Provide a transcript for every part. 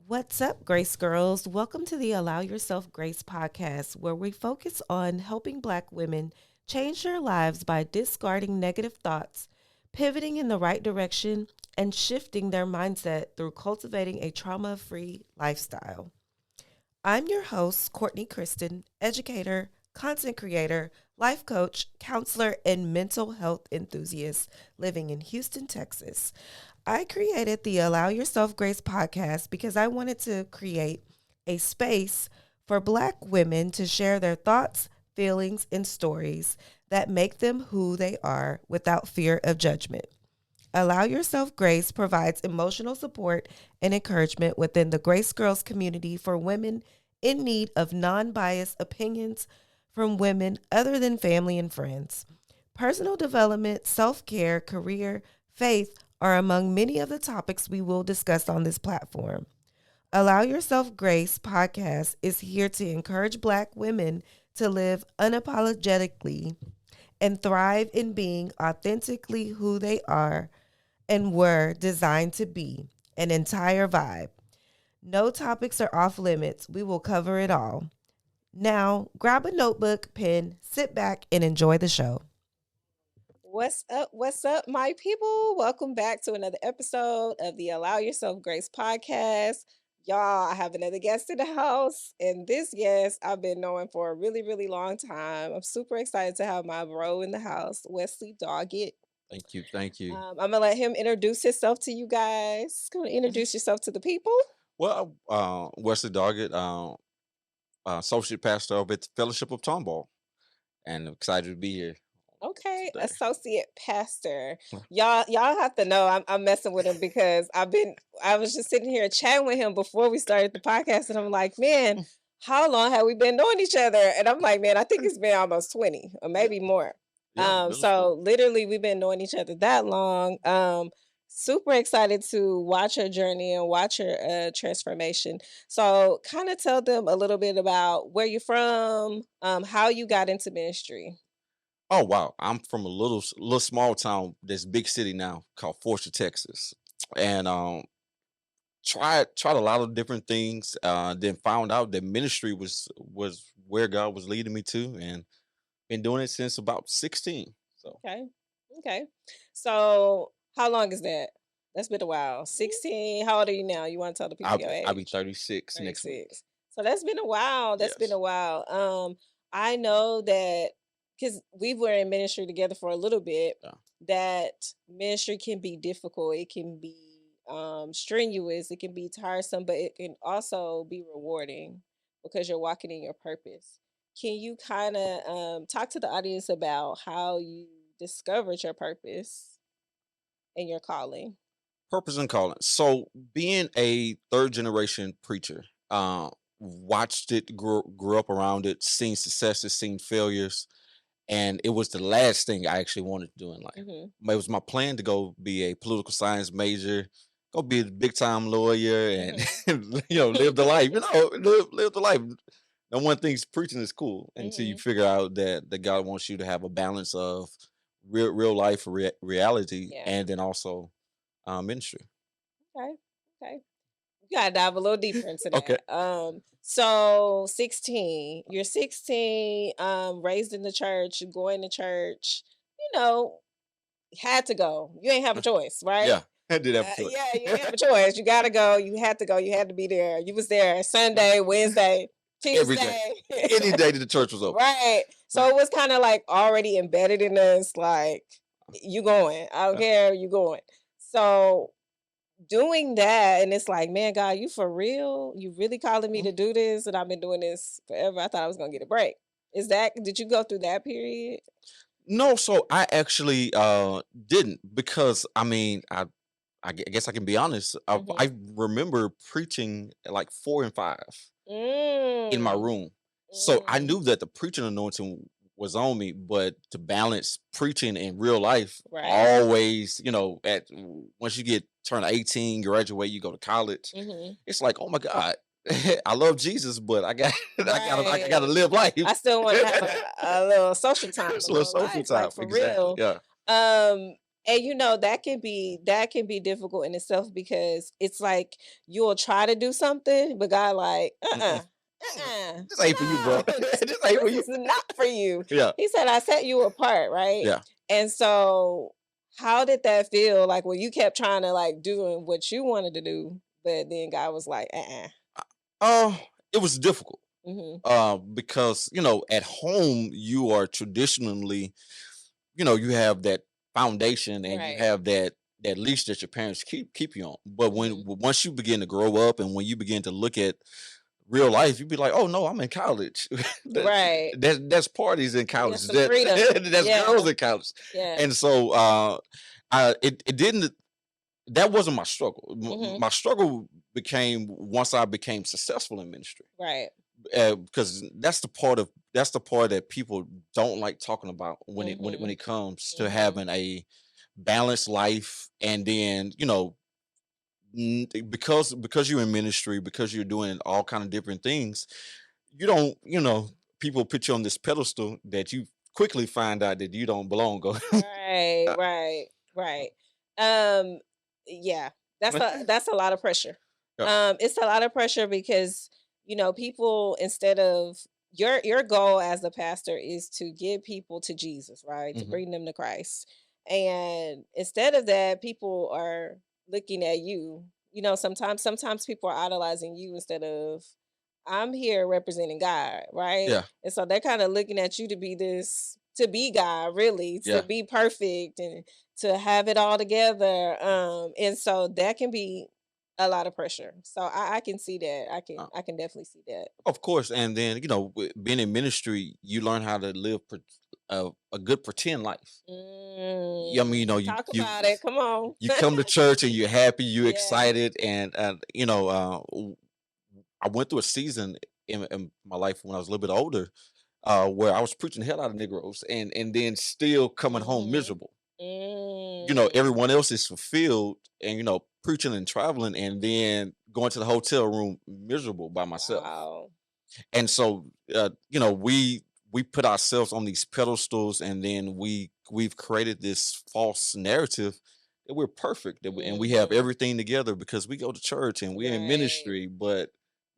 What's up, Grace Girls? Welcome to the Allow Yourself Grace podcast, where we focus on helping Black women change their lives by discarding negative thoughts, pivoting in the right direction, and shifting their mindset through cultivating a trauma free lifestyle. I'm your host, Courtney Kristen, educator, content creator, life coach, counselor, and mental health enthusiast living in Houston, Texas. I created the Allow Yourself Grace podcast because I wanted to create a space for Black women to share their thoughts, feelings, and stories that make them who they are without fear of judgment. Allow Yourself Grace provides emotional support and encouragement within the Grace Girls community for women in need of non biased opinions from women other than family and friends. Personal development, self care, career, faith are among many of the topics we will discuss on this platform. Allow Yourself Grace podcast is here to encourage Black women to live unapologetically and thrive in being authentically who they are and were designed to be, an entire vibe. No topics are off limits. We will cover it all. Now, grab a notebook, pen, sit back, and enjoy the show. What's up? What's up, my people? Welcome back to another episode of the Allow Yourself Grace podcast. Y'all, I have another guest in the house, and this guest I've been knowing for a really, really long time. I'm super excited to have my bro in the house, Wesley Doggett. Thank you. Thank you. I'm gonna let him introduce himself to you guys. Gonna introduce yourself to the people. Well, Wesley Doggett, associate pastor over at the Fellowship of Tomball, and I'm excited to be here. Okay, today. associate pastor. Y'all have to know I'm messing with him because I was just sitting here chatting with him before we started the podcast, and I'm like, man, how long have we been knowing each other? And I'm like, man, I think it's been almost 20 or maybe more. Yeah, really So cool. literally we've been knowing each other that long. Super excited to watch her journey and watch her transformation. So kind of tell them a little bit about where you're from, how you got into ministry. Oh wow, I'm from a little small town, this big city now called Forster, Texas, and tried a lot of different things. Then found out that ministry was where God was leading me to, and been doing it since about 16. So Okay. Okay. So how long is that? That's been a while. 16. How old are you now? You want to tell the people your I'll be age? 36 next week. 36. So that's been a while. That's been Yes. a while. I know that because we were in ministry together for a little bit, Yeah. that ministry can be difficult. It can be strenuous. It can be tiresome, but it can also be rewarding because you're walking in your purpose. Can you kind of talk to the audience about how you discovered your purpose and your calling? Purpose and calling. So being a third generation preacher, watched it, grew up around it, seen successes, seen failures, and it was the last thing I actually wanted to do in life. Hmm. It was my plan to go be a political science major, go be a big time lawyer, and live the life. Live the life. And one thing's preaching is cool until you Hmm. figure out that God wants you to have a balance of real life reality, Yeah. and then also ministry. Okay. Okay. You gotta dive a little deeper into Okay. that. So 16, you're 16, raised in the church, going to church, you know, had to go. You ain't have a choice, right? Yeah, I did have a choice. Yeah, you ain't have a choice. You gotta go. You had to go. You had to be there. You was there Sunday, Wednesday, Every day. Tuesday. Any day that the church was open. Right. So it was kind of like already embedded in us, like, you going. I don't care, you going. So doing that, and it's like, man, God, you for real? You really calling me Mhm. to do this? And I've been doing this forever. I thought I was gonna get a break. Did you go through that period? No, so I actually didn't, because I guess I can be honest. Mm-hmm. I remember preaching at like 4 and 5 in my Mm. room. So I Mm. knew that the preaching anointing was on me, but to balance preaching and real life, Right. always, at once you get turn 18, graduate, you go to college. Mm-hmm. It's like, oh my God, I love Jesus, but I gotta Right. live life. I still want to have a little social time, It's a a little little social life, like time. for Exactly. real. Yeah. Um, And that can be difficult in itself because it's like you'll try to do something, but God like, Mm-mm. This ain't for you, bro. no, this This ain't for you. is not for you. Yeah, He said, I set you apart, right? yeah. And so how did that feel like when you kept trying to like doing what you wanted to do, but then God was like, Uh, it was difficult. hmm Because at home you are traditionally, you have that foundation and you right. have that leash that your parents keep you on. But hmm once you begin to grow up and when you begin to look at real life, you be like, oh no, I'm in college. Right. That's parties in Yeah, college. some freedom. That's girls Yeah. in college. Yeah. And so it didn't that wasn't my struggle. hmm My struggle became once I became successful in ministry, Right. because that's the part that people don't like talking about when hmm it comes to hmm having a balanced life. And then because you're in ministry, because you're doing all kind of different things, you don't people put you on this pedestal that you quickly find out that you don't belong. Go. Right, right, right. Um, yeah, that's a lot of pressure. Yeah. It's a lot of pressure because people instead of your goal as a pastor is to get people to Jesus, right? To Mhm. bring them to Christ. And instead of that, people are looking at you. Sometimes people are idolizing you instead of I'm here representing God, right? Yeah, And so they're kind of looking at you to be God, really, to yeah. be perfect and to have it all together. And so that can be a lot of pressure. So I can see that. I can definitely see that. Of course, and then being in ministry, you learn how to live a good pretend life. Yeah, I mean, Talk about it. Come on. you come to church and you're happy, you're Yeah. excited, and I went through a season in my life when I was a little bit older, where I was preaching the hell out of Negroes, and then still coming home hmm miserable. Mm. Everyone else is fulfilled, and preaching and traveling, and then going to the hotel room miserable by myself. Wow. And so we put ourselves on these pedestals, and then we've created this false narrative that we're perfect, and we have hmm everything together because we go to church and we're in Right. ministry. But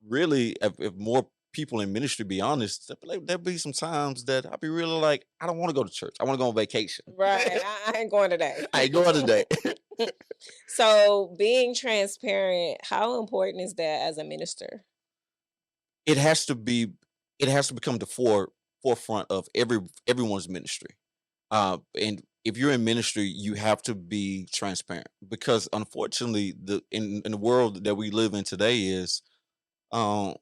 really, if more people in ministry be honest, there'll be some times that I'll be really like, I don't want to go to church, I want to go on vacation. Right. I ain't going today. I ain't going today. So being transparent, how important is that as a minister? it has to be it has to become the forefront of everyone's ministry. And if you're in ministry, you have to be transparent, because unfortunately, in the world that we live in today is, um,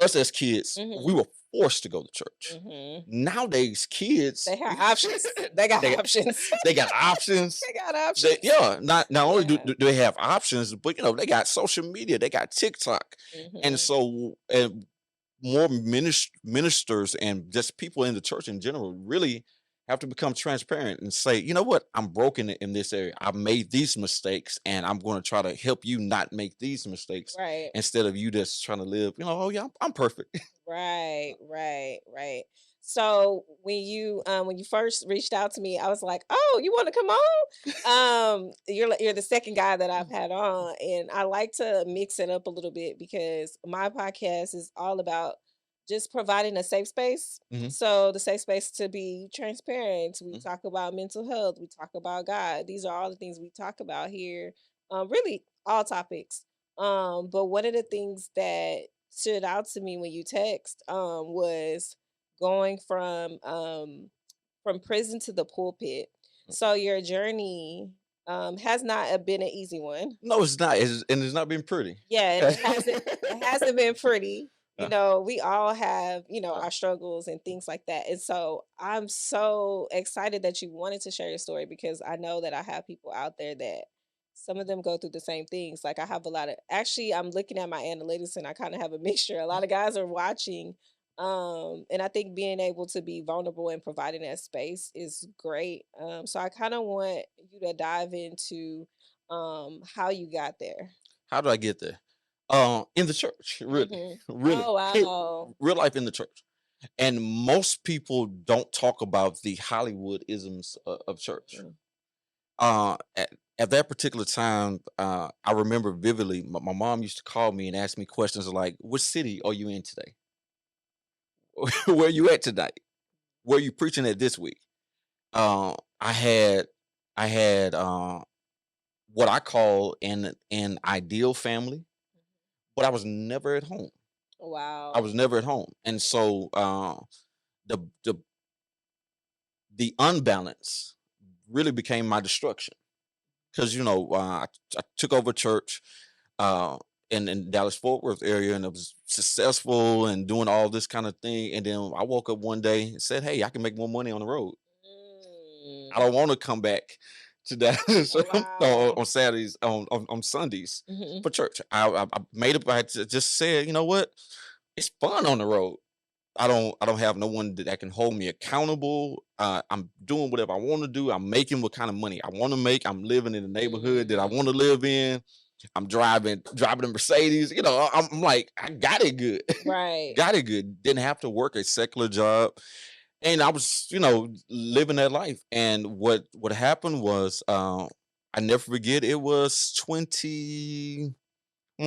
us as kids, we hmm were forced to go to church. hmm Nowadays, kids They have options. They got they options. they got options. They got options. Yeah, not only do, Yeah. do they have options, but they got social media, they got TikTok, and hmm so more ministers and just people in the church in general really have to become transparent and say, you know what, I'm broken in this area. I've made these mistakes, and I'm going to try to help you not make these mistakes, Right. instead of you just trying to live, oh yeah, I'm perfect. Right. Right. Right. So when you first reached out to me, I was like, "Oh, you want to come on?" You're the second guy that I've had on, and I like to mix it up a little bit because my podcast is all about just providing a safe space. Hmm. So the safe space to be transparent. We Hmm. talk about mental health. We talk about God. These are all the things we talk about here. Really all topics. But one of the things that stood out to me when you text was going from prison to the pulpit. So your journey has not been an easy one. No, it's not. And it's not been pretty. Yeah, it hasn't been pretty. Uh, We all have, uh, our struggles and things like that. And so I'm so excited that you wanted to share your story because I know that I have people out there that some of them go through the same things. Like I have a lot of actually I'm looking at my analytics and I kind of have a mixture. A lot of guys are watching. And I think being able to be vulnerable and providing that space is great. So I kind of want you to dive into how you got there. how do I get there? In the church, really, really, Oh wow. real life in the church. And most people don't talk about the Hollywood isms of church. Mhm. At that particular time, I remember vividly. My mom used to call me and ask me questions like, "What city are you in today? Where you at tonight? Where you preaching at this week?" Uh, I had, I had what I call an ideal family, but I was never at home. I Wow. was never at home, and so the the the unbalance really became my destruction. Because I took over church uh, in Dallas Fort Worth area, and it was successful and doing all this kind of thing. And then I woke up one day and said, "Hey, I can make more money on the road. I Mm. don't want to come back to Dallas Oh, wow. on Saturdays on Sundays Mhm. for church." I made up. I just said, you know what? It's fun on the road. I don't have no one that can hold me accountable. I'm doing whatever I want to do. I'm making what kind of money I want to make. I'm living in the neighborhood that I Mhm. want to live in. I'm driving a Mercedes. I'm like, I got it good. Right. Got it good. Didn't have to work a secular job. And I was, living that life. And what happened was I never forget, it was I want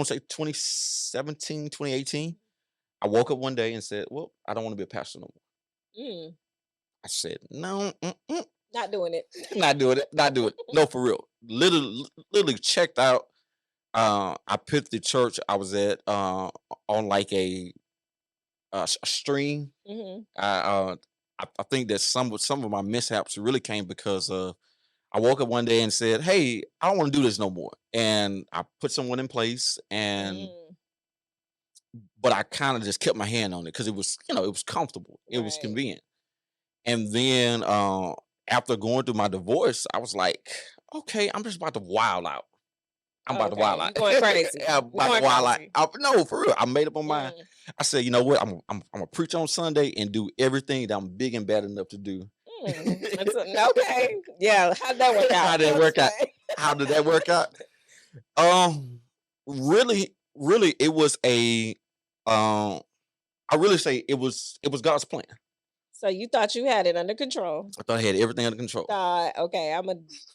to say 2017, 2018. I woke up one day and said, "Well, I don't want to be a pastor no more." Mm. I said, "No, Not doing it. not doing it, not doing it. No, for real." Literally checked out. I put the church I was at on like a stream. Mhm. I, uh, I think that some of my mishaps really came because I woke up one day and said, "Hey, I don't want to do this no more," and I put someone in place, Mm. but I kind of just kept my hand on it because it was comfortable, it was Right. convenient. And then after going through my divorce, I was like, okay, I'm just about to wild out. I'm about to wild Okay. out. You going crazy. I'm You about to going wild out. crazy. No, for real. I made up my mind. Mm. I said, you know what? I'm gonna preach on Sunday and do everything that I'm big and bad enough to do. Mm. Okay. Yeah. How'd that work How out? did that work out? Explain. How did that work out? Um, really, it was I really say it was God's plan. So you thought you had it under control. I thought I had everything under control. Thought, okay, I'm a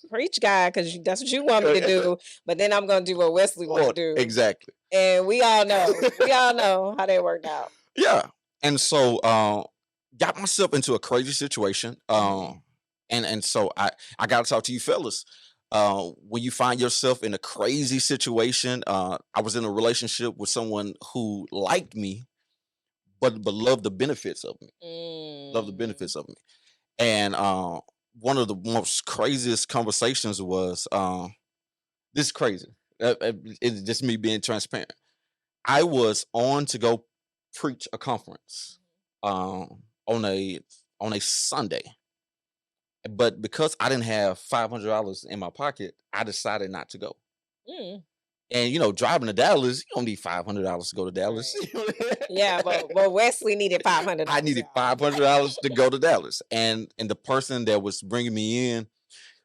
preach guy because that's what you want me to do. But then I'm gonna do what Wesley want to Well, do, exactly. and we all know how that worked out. Yeah. And so got myself into a crazy situation. Mhm. And so I gotta talk to you fellas. When you find yourself in a crazy situation, I was in a relationship with someone who liked me, but loved the benefits of me. Loved the Mm. benefits of me. And one of the most craziest conversations was this is crazy. It's just me being transparent. I was on to go preach a conference on a Sunday, but because I didn't have $500 in my pocket, I decided not to go. Mm. And driving to Dallas, you don't need $500 to go to Dallas. Right. Yeah, but Wesley needed five hundred I dollars, needed y'all. $500 to go to Dallas, and the person that was bringing me in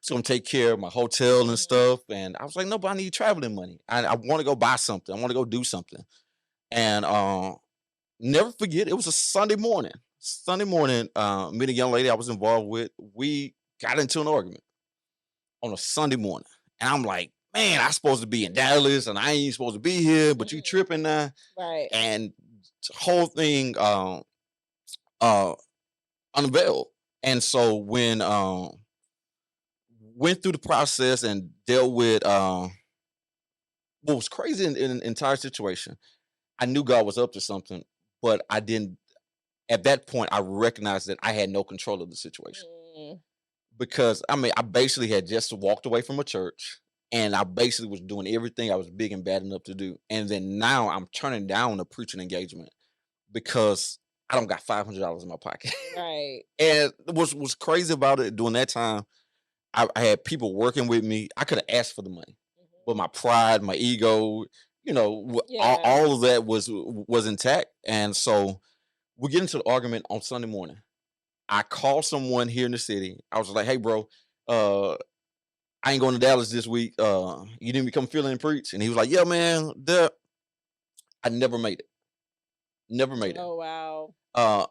was gonna take care of my hotel and Mhm. stuff. And I was like, no, but I need traveling money. I want to go buy something. I want to go do something. And never forget, it was a Sunday morning. Sunday morning, me and a young lady I was involved with, we got into an argument on a Sunday morning. And I'm like, man, I supposed to be in Dallas and I ain't supposed to be here, but you Mhm. tripping now. Right. And the whole thing uh unveiled. And so when went through the process and dealt with what was crazy in the entire situation, I knew God was up to something, but I didn't at that point, I recognized that I had no control of the situation Mm. because I mean, I basically had just walked away from a church and I basically was doing everything I was big and bad enough to do. And then now I'm turning down a preaching engagement because I don't got $500 in my pocket. Right. And what was crazy about it during that time, I had people working with me. I could have asked for the money, but Mhm. my pride, my ego, Yeah. all of that was intact. And so we get into the argument on Sunday morning. I called someone here in the city. I was like, "Hey, bro, uh, I ain't going to Dallas this week. You didn't become feeling and preach." And he was like, "Yeah, man, I never made it. Never made it." Oh wow.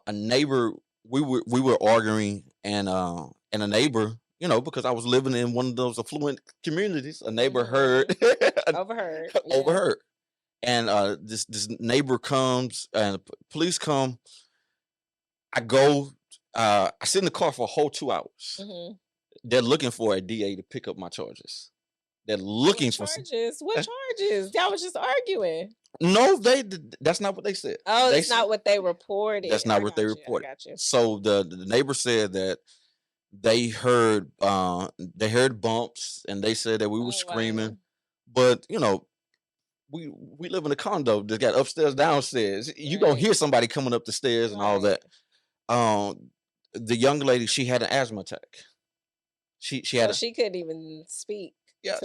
A neighbor, we were arguing, and a neighbor, because I was living in one of those affluent communities, a neighbor heard, Overheard. Yeah. overheard, and this neighbor comes and police come. I go, I sit in the car for a whole 2 hours. Mm-hmm. They're looking for a DA to pick up my charges. They're looking for charges. What charges? Y'all was just arguing. No, that's not what they said. Oh, that's not what they reported. That's not what they reported. I got you. So the neighbor said that they heard bumps, and they said that we were screaming. Wow. But we live in a condo that got upstairs, downstairs. You gonna hear somebody coming up the stairs and all that. The young lady, she had an asthma attack. She couldn't even speak. Yeah,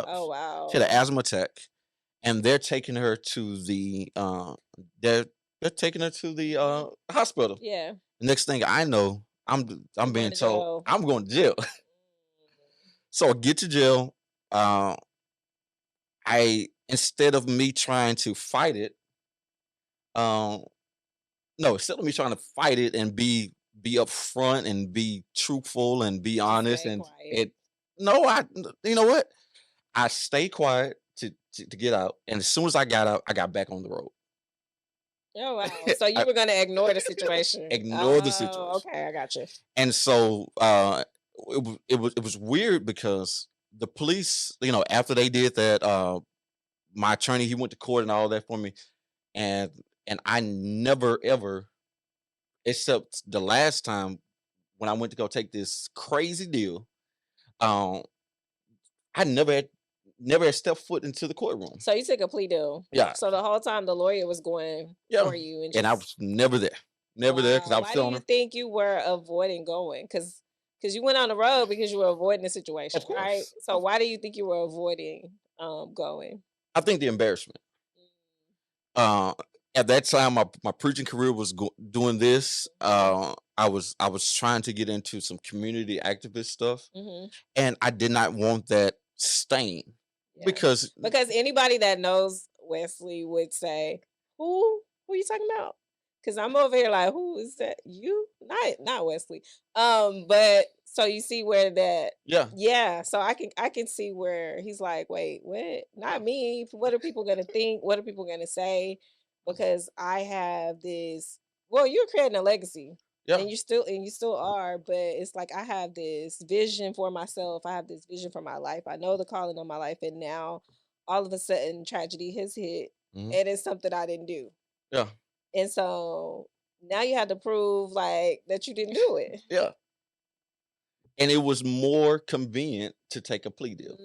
Oh wow. She had an asthma attack, and they're taking her to the they're taking her to the hospital. Yeah. The next thing I know, I'm being told I'm going to jail. So I get to jail. Instead of me trying to fight it, instead of me trying to fight it and be upfront and be truthful and be honest and you know what? I stay quiet to get out, and as soon as I got out, I got back on the road. Oh wow! So you were gonna ignore the situation. Ignore the situation. Okay, I got you. And so it was weird because the police, after they did that, my attorney, he went to court and all that for me, and I never ever, except the last time when I went to go take this crazy deal, I never had stepped foot into the courtroom. So you took a plea deal. Yeah. So the whole time the lawyer was going for you, and I was never there, because I was telling her. Why do you think you were avoiding going? Because you went on the road because you were avoiding the situation, right? So why do you think you were avoiding going? I think the embarrassment. At that time, my preaching career was doing this. I was trying to get into some community activist stuff, and I did not want that stain because anybody that knows Wesley would say, "Who are you talking about?" Because I'm over here like, "Who is that? You? Not Wesley." But so you see where that, yeah. So I can see where he's like, "Wait, what? Not me. What are people gonna think? What are people gonna say?" Because I have this. Well, you're creating a legacy. Yeah. And you still are, but it's like I have this vision for myself. I have this vision for my life. I know the calling on my life, and now all of a sudden tragedy has hit, and it's something I didn't do. Yeah. And so now you have to prove like that you didn't do it. Yeah. And it was more convenient to take a plea deal.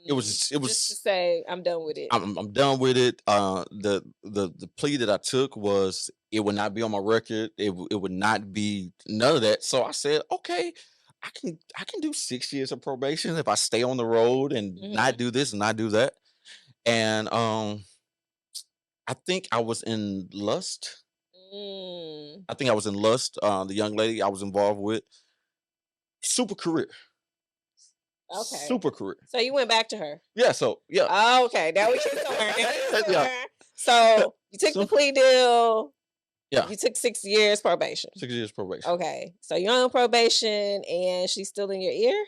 It was just to say I'm done with it. I'm done with it. The plea that I took was it would not be on my record. It would not be none of that. So I said, okay, I can do 6 years of probation if I stay on the road and not do this and not do that. And I think I was in Lust. I think I was in Lust. The young lady I was involved with. Super career. Okay. Super career. So you went back to her. Yeah. So yeah. Oh, okay. Now we get somewhere. Yeah. So you took the plea deal. Yeah. You took 6 years probation. 6 years probation. Okay. So you're on probation, and she's still in your ear.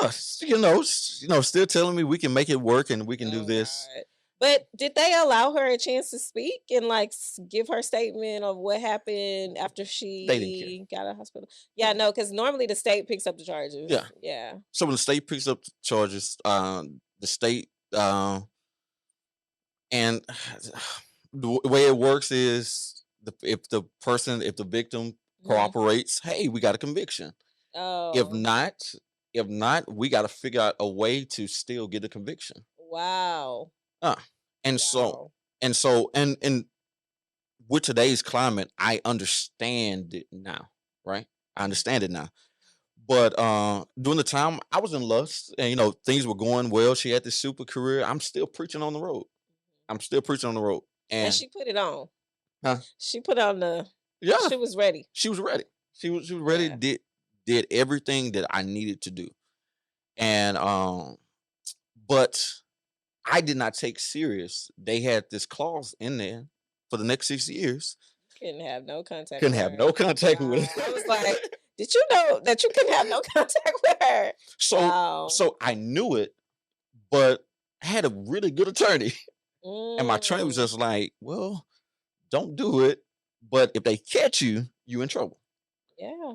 Yeah. Still telling me we can make it work and we can do this. God. But did they allow her a chance to speak and like give her statement of what happened after she got out of hospital? Yeah, no, because normally the state picks up the charges. Yeah. Yeah. So when the state picks up the charges, the state and the way it works is if the victim cooperates, hey, we got a conviction. Oh. If not, we got to figure out a way to still get a conviction. Wow. So with today's climate, I understand it now, right? I understand it now. But during the time I was in Lust and things were going well, she had this super career. I'm still preaching on the road. And she put it on. Huh? She put on the. Yeah. She was ready. She was ready. She was ready. Yeah. Did everything that I needed to do, and but I did not take serious. They had this clause in there for the next 6 years. Couldn't have no contact. Couldn't have no contact with it. I was like, Did you know that you couldn't have no contact with her? So Wow. so I knew it, but I had a really good attorney. And my attorney was Mm, just like, well, don't do it. But if they catch you, you in trouble. yeah.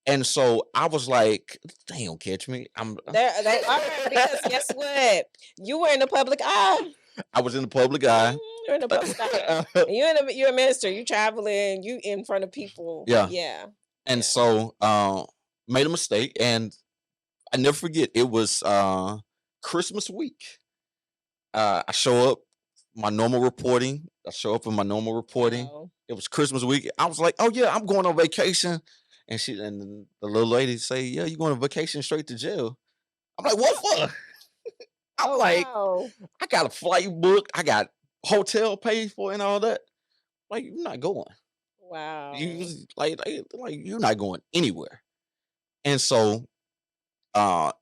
And so I was like, they don't catch me. They are, because guess what? You were in the public eye. I was in the public eye. You're in the public eye. And you're a minister. You traveling. You in front of people. Yeah. Yeah. And Yeah. so made a mistake. And I never forget, it was Christmas week. I show up my normal reporting. I show up in my normal reporting. Wow. It was Christmas week. I was like, oh yeah, I'm going on vacation. And the little lady say, yeah, you going on vacation straight to jail. I'm like, what for? I'm Oh like, wow. I got a flight booked, I got hotel paid for and all that. Like, you're not going. You Wow. like you're not going anywhere. And so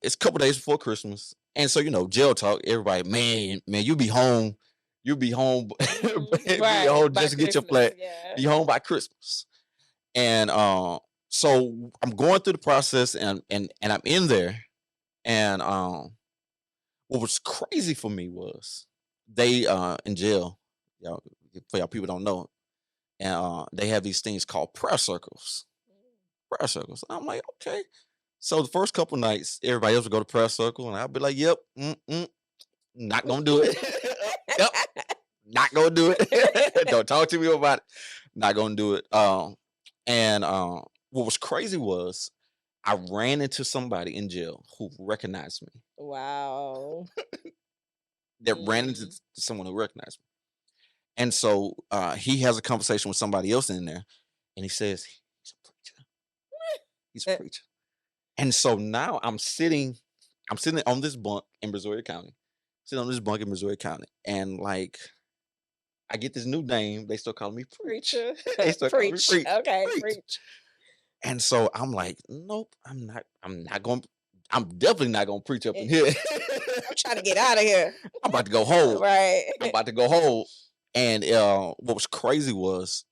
it's a couple days before Christmas. And so, jail talk, everybody, man, you'll be home, be Right. home By just to get your Christmas. flat, Yeah. be home by Christmas. And so I'm going through the process and I'm in there. And what was crazy for me was they in jail, y'all, for y'all people don't know, and they have these things called prayer circles. Prayer circles. I'm like, okay. So the first couple nights, everybody else would go to prayer circle, and I'd be like, yep, not gonna do it. Yep, not gonna do it. Don't talk to me about it. Not gonna do it. And what was crazy was I ran into somebody in jail who recognized me. Wow. That ran into someone who recognized me. And so he has a conversation with somebody else in there, and he says, he's a preacher. He's a preacher. And so now I'm sitting on this bunk in Missouri County. Sitting on this bunk in Missouri County. And like I get this new name. They still call me Preacher. They still call me Preach. Preach. Okay, Preach. preach. And so I'm like, nope, I'm definitely not gonna preach up in here. I'm trying to get out of here. I'm about to go home. Right. I'm about to go home. And what was crazy was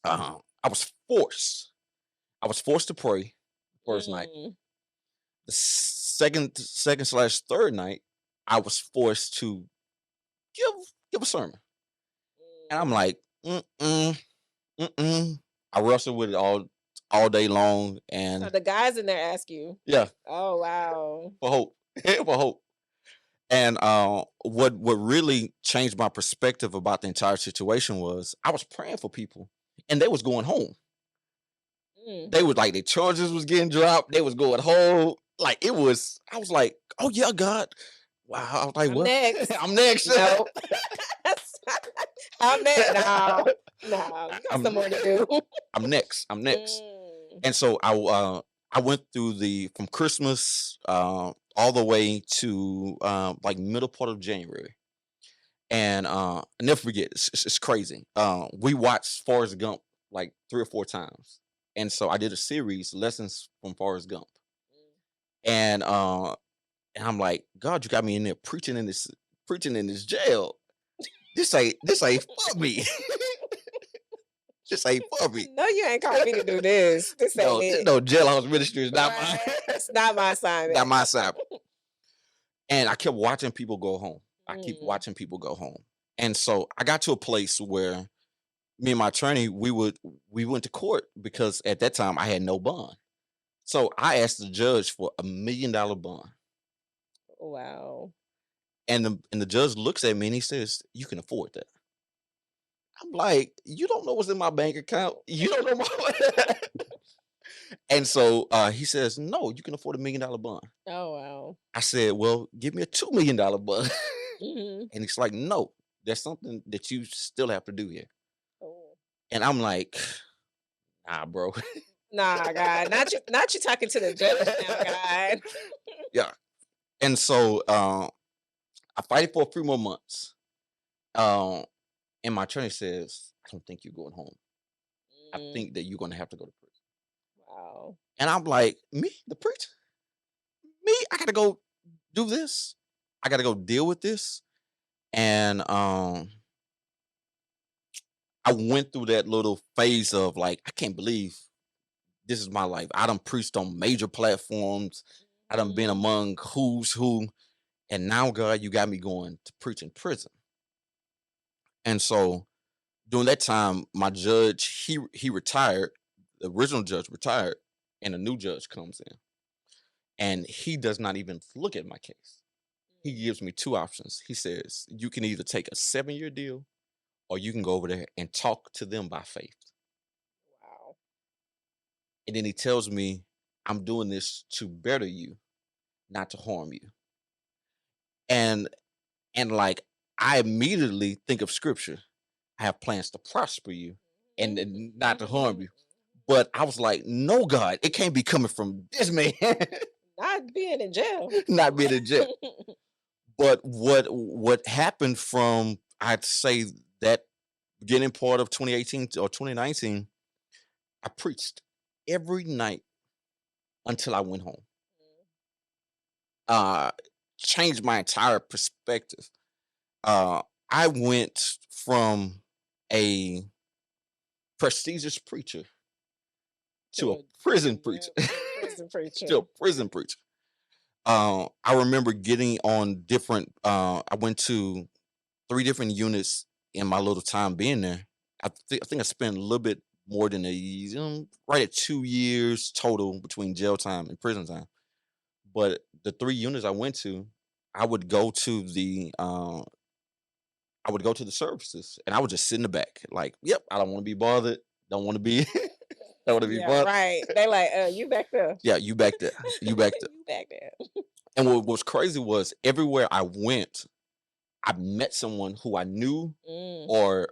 I was forced. I was forced to pray first night. The second/third night, I was forced to give a sermon. And I'm like, I wrestled with it all day long. And So the guys in there ask you. yeah. Oh wow. For hope. For hope. And what really changed my perspective about the entire situation was I was praying for people and they was going home. They was like, their charges was getting dropped. They was going home. Like I was like, oh yeah, God. Wow. I was like, I'm what? next. I'm next. No. I'm next. No. You got some more to do. I'm next. And so I went through from Christmas all the way to like middle part of January. And I never forget, it's crazy. We watched Forrest Gump like 3 or 4 times. And so I did a series, Lessons from Forrest Gump. And I'm like, God, you got me in there preaching in this jail. This ain't for me. This ain't for me. No, you ain't called me to do this. This ain't it. No, jailhouse ministry is not Right. It's not my assignment. not my assignment. And I kept watching people go home. I keep watching people go home. And so I got to a place where me and my attorney, we went to court because at that time I had no bond. So I asked the judge for $1 million bond. Wow. And the judge looks at me and he says, you can afford that. I'm like, you don't know what's in my bank account. You don't know my. And so he says, no, you can afford $1 million bond. Oh wow. I said, well, give me a $2 million bond. Mm-hmm. And he's like, no, there's something that you still have to do here. Oh. And I'm like, nah, bro. Nah, God, not you talking to the judge now, God. Yeah. And so I fight it for a few more months. And my attorney says, I don't think you're going home. I think that you're going to have to go to prison. Wow. And I'm like, me, the preacher? Me? I got to go do this? I got to go deal with this? And I went through that little phase of like, I can't believe this is my life. I done preached on major platforms. I done been among who's who. And now, God, you got me going to preach in prison. And so during that time, my judge, he retired. The original judge retired, and a new judge comes in. And he does not even look at my case. He gives me two options. He says, you can either take a 7-year deal or you can go over there and talk to them by faith. Wow. And then he tells me, I'm doing this to better you, not to harm you. And like, I immediately think of scripture. I have plans to prosper you and not to harm you. But I was like, no, God, it can't be coming from this man. Not being in jail. Not being in jail. But what happened from, I'd say, that beginning part of 2018 or 2019, I preached every night until I went home. Changed my entire perspective. I went from a prestigious preacher to a prison preacher. Prison preacher. To a prison preacher. I remember getting on different. I went to 3 different units in my little time being there. I think I spent a little bit more than right at 2 years total between jail time and prison time. But the 3 units I went to, I would go to the services, and I would just sit in the back, like, yep, I don't want to be bothered. Don't want to be. Don't want to be bothered. Right. They like, you back there. Yeah, you back there. You back there. You back there. And what was crazy was everywhere I went, I met someone who I knew or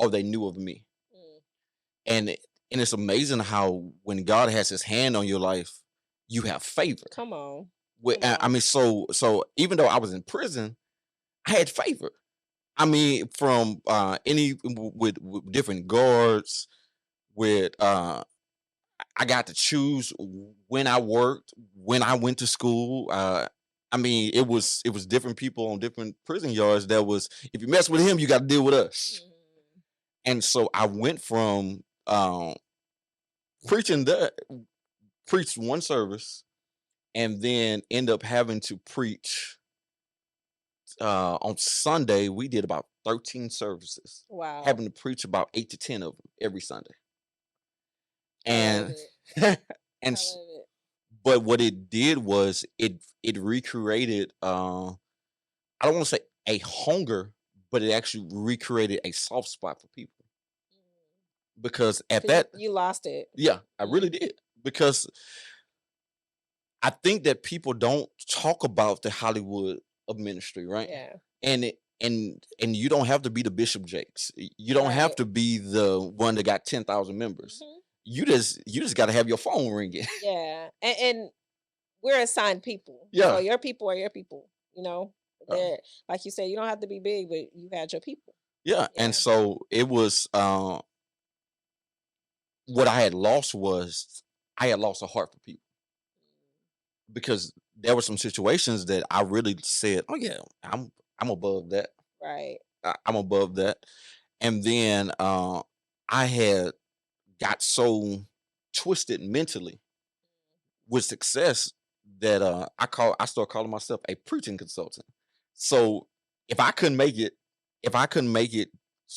they knew of me. And it's amazing how when God has his hand on your life, you have favor. Come on. I mean, so even though I was in prison, I had favor. I mean, from with different guards, with I got to choose when I worked, when I went to school. I mean, it was different people on different prison yards. That was, if you mess with him, you got to deal with us. And so I went from preached one service, and then end up having to preach on Sunday. We did about 13 services. Wow. Having to preach about 8 to 10 of them every Sunday. And but what it did was it recreated, I don't want to say a hunger, but it actually recreated a soft spot for people. Because at that, you lost it. Yeah, I really did. Because I think that people don't talk about the Hollywood of ministry, right? Yeah. And you don't have to be the Bishop Jakes. You don't have to be the one that got 10,000 members. You just got to have your phone ringing. Yeah. And we're assigned people. Yeah. So your people are your people, you know. They're, like you said, you don't have to be big, but you had your people. Yeah. And so it was what I had lost was I had lost a heart for people. Because there were some situations that I really said, oh yeah, I'm above that. Right. I'm above that. And then I had got so twisted mentally with success that I started calling myself a preaching consultant. So if I couldn't make it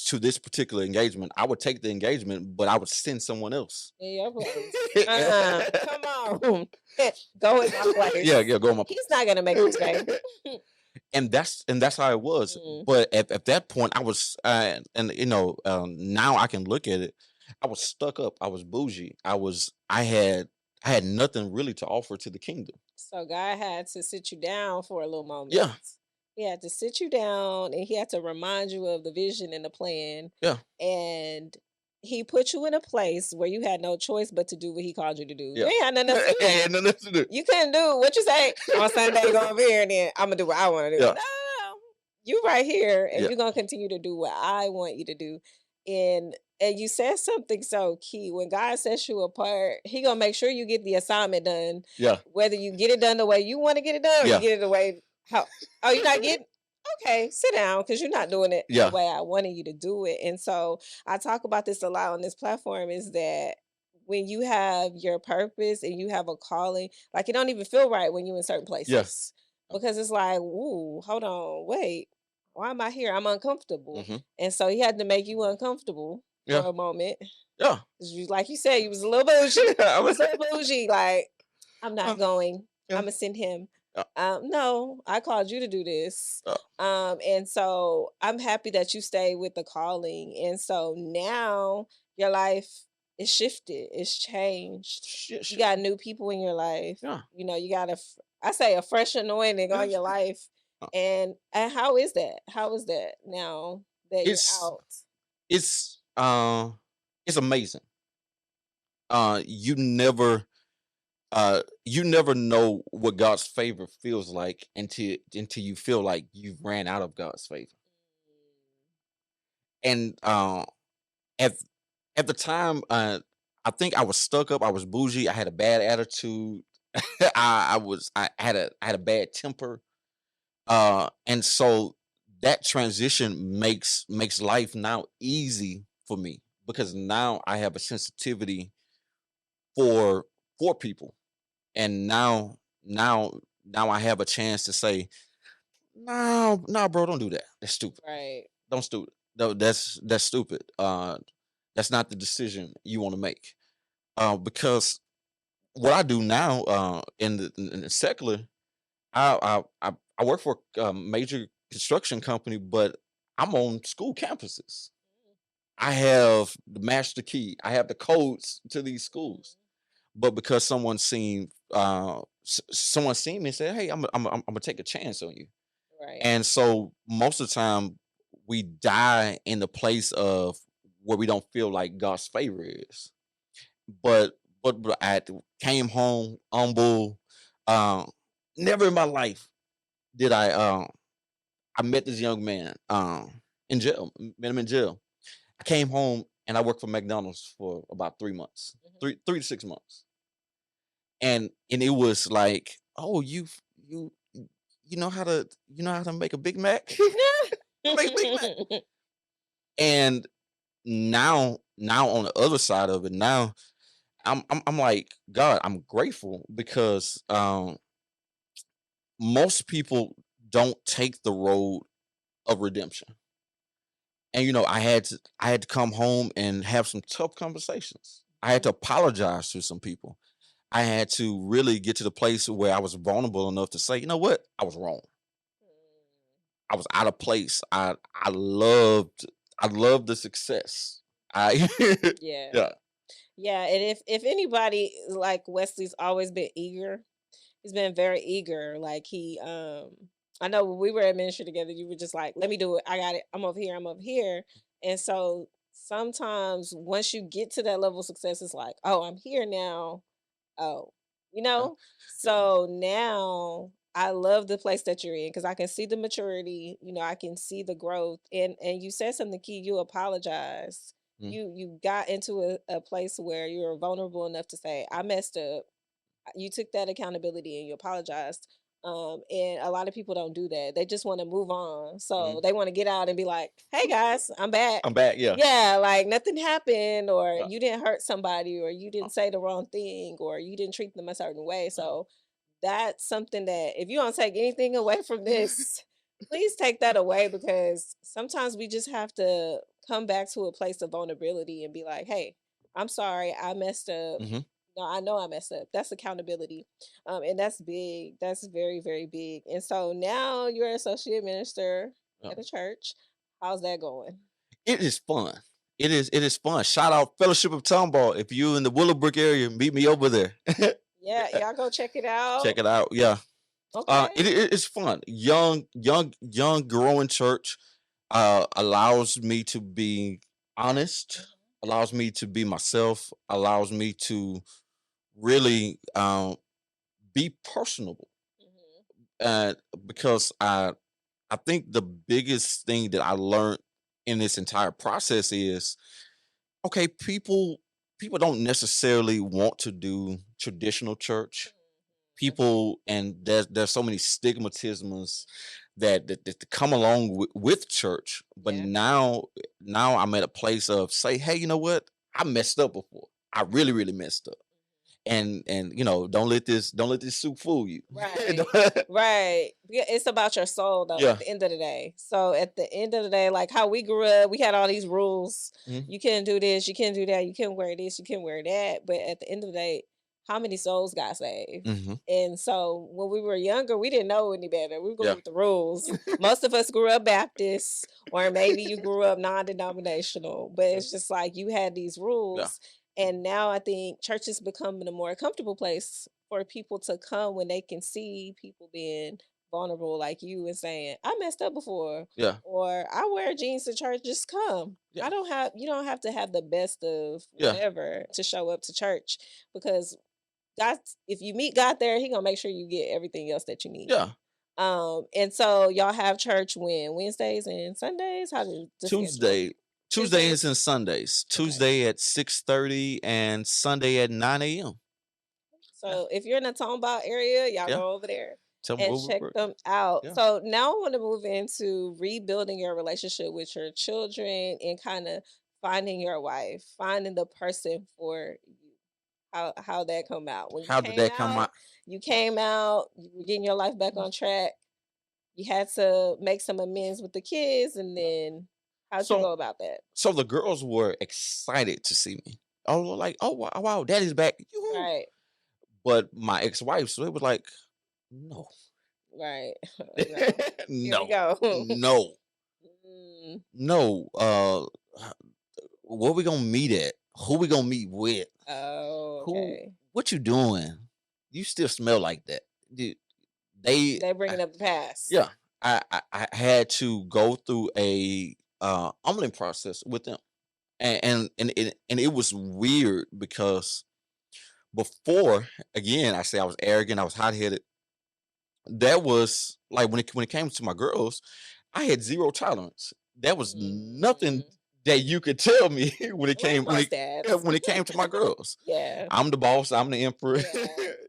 to this particular engagement, I would take the engagement, but I would send someone else. Yeah, come on. Go in my place. Yeah, go in my place. He's not gonna make a mistake. And that's how it was. But at that point, I was, and now I can look at it. I was stuck up. I was bougie. I had nothing really to offer to the kingdom. So God had to sit you down for a little moment. Yeah. He had to sit you down, and he had to remind you of the vision and the plan. Yeah. And he put you in a place where you had no choice but to do what he called you to do. Yeah. You ain't had nothing else to do. Ain't nothing else to do. You couldn't do what you say on Sunday, go over here, and then I'm going to do what I want to do. Yeah. No. You right here, and Yeah. you're going to continue to do what I want you to do. And you said something so key. When God sets you apart, he going to make sure you get the assignment done. Yeah. Whether you get it done the way you want to get it done, or Yeah. you get it the way how. Oh, you're not getting. Okay, sit down, because you're not doing it Yeah. the way I wanted you to do it. And so I talk about this a lot on this platform, is that when you have your purpose and you have a calling, like it don't even feel right when you in certain Yeah. places because it's like, ooh, hold on, wait, why am I here? I'm uncomfortable, Hmm. and so he had to make you uncomfortable Yeah. for a moment. Yeah. 'Cause like you said, you was a little bougie. You was a little bougie. Like, I'm Uh, not going. yeah. I'm gonna send him. Uh, No, I called you to do this. uh, And so I'm happy that you stay with the calling. And so now your life is shifted, it's changed. shit, You shit. got new people in your life. Yeah. You know, you got I say a fresh anointing Yeah. on your life. Uh, And how is that? How is that now that you're It's out? it's uh it's amazing. Uh, you never you never know what God's favor feels like until you feel like you've ran out of God's favor. And at at the time, I think I was stuck up. I was bougie. I had a bad attitude. I had a bad temper. And so that transition makes life now easy for me because now I have a sensitivity for people, and now I have a chance to say, no, no, bro, don't do that. That's stupid. Right. Don't stupid. No, that's stupid. That's not the decision you want to make. Because what I do now, in the secular, I work for a major construction company, but I'm on school campuses. I have the master key. I have the codes to these schools. But because someone seen me and said, "Hey, I'm gonna take a chance on you," Right. and so most of the time we die in the place of where we don't feel like God's favor is. But came home humble. Um, Never in my life did I met this young man in jail. Met him in jail. I came home and I worked for McDonald's for about 3 months, Mhm. three to 6 months, and it was like, oh, you you know how to make a Big Mac, make a Big Mac, and now on the other side of it, now I'm like, God, I'm grateful because most people don't take the road of redemption. And I had to come home and have some tough conversations. I had to apologize to some people. I had to really get to the place where I was vulnerable enough to say, you know what, I was wrong. I was out of place. I loved the success. I Yeah. yeah. Yeah, and if anybody like Wesley's always been eager. He's been very eager. Like I know when we were at ministry together, you were just like, "Let me do it. I got it. I'm over here. I'm over here." And so sometimes once you get to that level of success, it's like, "Oh, I'm here now." Oh, you Yeah. know? Yeah. So now I love the place that you're in because I can see the maturity, I can see the growth. And you said something key, you apologized. Mm, You got into a place where you're vulnerable enough to say, I messed up. You took that accountability and you apologized. And a lot of people don't do that. They just want to move on. So mm. they want to get out and be like, hey guys, I'm back. I'm back. Yeah. Yeah, like nothing happened, or Yeah. you didn't hurt somebody, or you Uh, didn't say the wrong thing, or you didn't treat them a certain way. uh. So that's something that if you don't take anything away from this, please take that away because sometimes we just have to come back to a place of vulnerability and be like, hey, I'm sorry, I messed up. Mhm. No, I know I messed up. That's accountability. And that's big. That's very, very big. And so now you're an associate minister Yeah. at a church. How's that going? It is fun. It is fun. Shout out Fellowship of Tomball. If you in the Willowbrook area, meet me over there. Yeah, y'all go check it Check out. it out. Yeah. Okay. It's fun. Young, growing church allows me to be honest, Mhm, allows me to be myself, allows me to really be personable. mhm, Uh, because I think the biggest thing that I learned in this entire process is, okay, people don't necessarily want to do traditional church. mhm, People, and there's so many stigmatisms that come along with church. But yeah. now I'm at a place of say, hey, you know what? I messed up before. I really, really messed up. And don't let this soup fool you. Right. Right. Yeah, it's about your soul though Yeah. at the end of the day. So at the end of the day, like how we grew up, we had all these rules. Mhm. You can't do this, you can't do that, you can't wear this, you can't wear that. But at the end of the day, how many souls got saved? Mhm. And so when we were younger, we didn't know any better. We were going Yeah. with the rules. Most of us grew up Baptist, or maybe you grew up non-denominational, but it's just like you had these Yeah. rules. And now I think church is becoming a more comfortable place for people to come when they can see people being vulnerable like you and saying, I messed up before, Yeah. or I wear jeans to church, just come. Yeah. I don't have You don't have to have the best of Yeah. whatever to show up to church, because God, if you meet God there, He gonna make sure you get everything else that you need. Yeah. And so y'all have church when Wednesdays and Sundays? How does the schedule? Tuesdays Tuesdays? and Sundays. Okay. Tuesday at 6:30 and Sunday at 9 a.m. Yeah. So if you're in the Tomball area, y'all Yeah. go over there Tell me and where we check were. them out. Yeah. So now I want to move into rebuilding your relationship with your children and kind of finding your wife, finding the person for you. How that come out? When How did that come out? you came out, you were getting your life back on track. You had to make some amends with the kids, and then how'd you So go about that? so the girls were excited to see me. Oh, like, oh wow, wow, daddy's back. Yoo-hoo. Right, But my ex-wife, so it was like, no, right. No. Here we no, go. no, Mm, no. Where we gonna meet at? Who we gonna meet with? oh, Who? okay. What you doing? You still smell like that. They, They bringing up the past. yeah. I had to go through a humbling process with them, and it was weird because before, again, I say I was arrogant, I was hot headed. That was like when it came to my girls, I had zero tolerance. There was nothing Mm. that you could tell me Like most yeah, dads. when it came to my girls. Yeah. I'm the boss. I'm the emperor.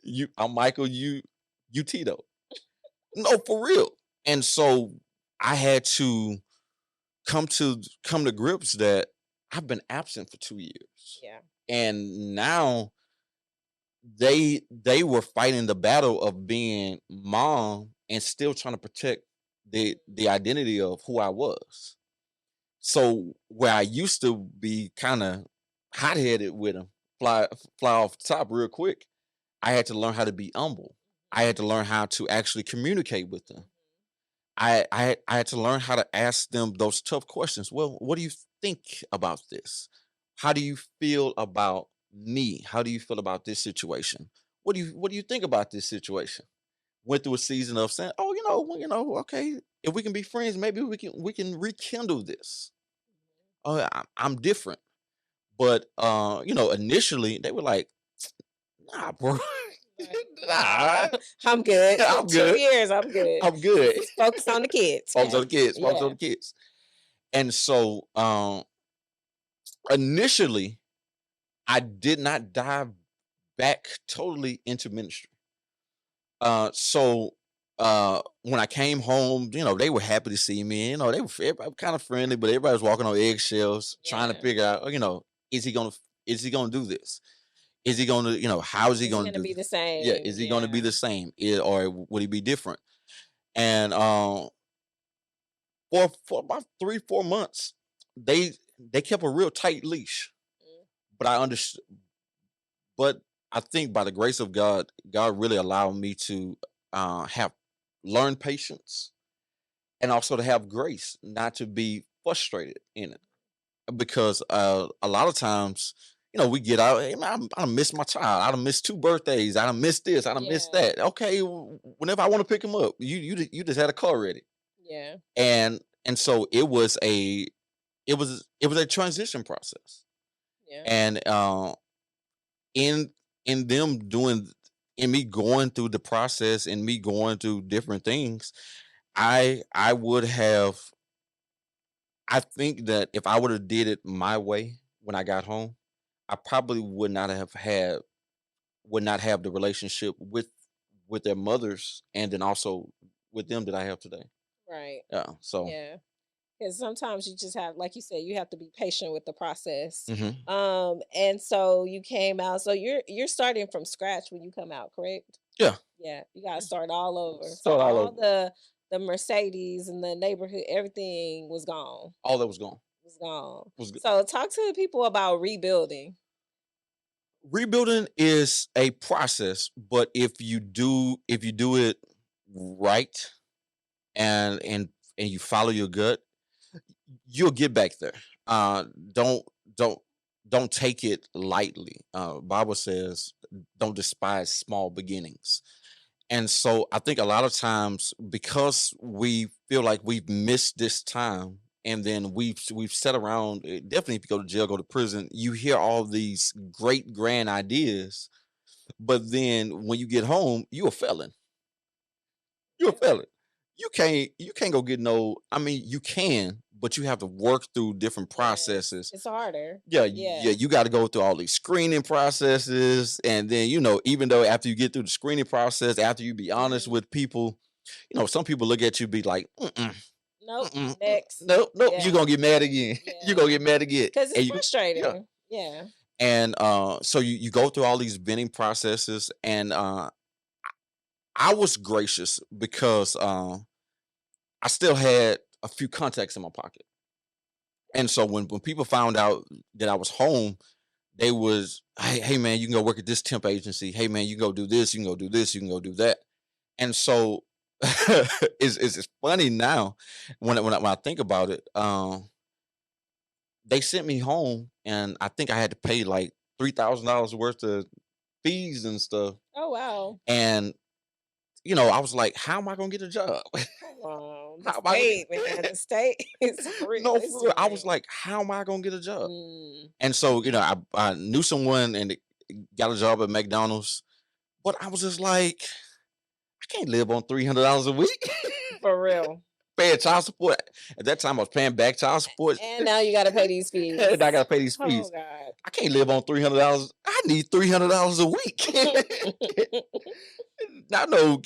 Yeah. I'm Michael. You Tito. No, for real. And so I had to come to grips that I've been absent for 2 years, Yeah. and now they were fighting the battle of being mom and still trying to protect the identity of who I was. So where I used to be kind of hot headed with them, fly off the top real quick, I had to learn how to be humble. I had to learn how to actually communicate with them. I had to learn how to ask them those tough questions. Well, what do you think about this? How do you feel about me? How do you feel about this situation? What do you think about this situation? Went through a season of saying, "Oh, okay, if we can be friends, maybe we can rekindle this." Oh, I'm different, but initially they were like, "Nah, bro, Right. nah, I'm good. I'm Two good, years, I'm good. I'm good." Just focus on the kids, Focus on okay? the kids. Focus on Yeah. the kids. And so, initially, I did not dive back totally into ministry. So when I came home, they were happy to see me. They were everybody kind of friendly, but everybody was walking on eggshells, trying to Yeah. figure out, is he gonna do this? Is he gonna, how is he Is it gonna gonna do be the this? Yeah, same? is he gonna be Yeah. the same, or would he be different? And for about 3-4 months, they they kept a real tight leash, Mm. but I understood. But I think by the grace of God, God really allowed me to have learn patience and also to have grace, not to be frustrated in it. Because a lot of times, we get out. "Hey, man, I done missed my child. I done missed 2 birthdays. I done missed this. I done missed Yeah. that." Okay, whenever I want to pick him up, you just had a car ready, Yeah. and so it was a transition process, Yeah. and in in them doing in me going through the process and me going through different things, I would have I think that if I would have did it my way when I got home, I probably would not have the relationship with their mothers and then also with them that I have today. Right. Yeah. So Yeah. Because sometimes you just have, like you said, you have to be patient with the process. Hmm. And so you came out. So you're starting from scratch when you come out, correct? Yeah. Yeah, you gotta start all over. So Start all all over. the Mercedes and the neighborhood, everything was gone. All that was gone. Was gone. Was good. So talk to the people about rebuilding. Rebuilding is a process, but if you do it right and you follow your gut, you'll get back there. Uh, don't don't don't take it lightly. Bible says, "Don't despise small beginnings." And so I think a lot of times because we feel like we've missed this time, and then we've sat around. Definitely, if you go to jail, go to prison, you hear all these great grand ideas, but then when you get home, you're a felon. You're a Yeah. felon. You can't go get no. I mean, you can, but you have to work through different Yes. processes. It's harder. Yeah, Yeah. yeah, you got to go through all these screening processes, and then even though after you get through the screening process, after you be honest Mhm. with people, some people look at you be like, mm-mm, Nope. mm-mm, Next. nope, nope, you're Yeah. gonna get mad again. You're gonna Yeah. get mad again, Because it's and yeah, frustrating. Yeah. and so you go through all these vetting processes, and I was gracious because I still had a few contacts in my pocket. And so when people found out that I was home, they was, hey man, you can go work at this temp agency. Hey man, you can go do this, you can go do this, you can go do that. And so it's funny now when I think about it. They sent me home, and I think I had to pay like $3,000 worth of fees and stuff. Oh wow. And I was like, how am I gonna get a job? Come on. The How am I state, gonna man. The state is real. No, It's for real. I was real. like, how am I gonna get a job? Mm. And so, I knew someone and got a job at McDonald's, but I was just like, I can't live on $300 a week. For real. Paying child support. At that time, I was paying back child support. And now you got to pay these And fees. I gotta pay these Oh fees. God. I can't live on $300. I need $300 a week. I know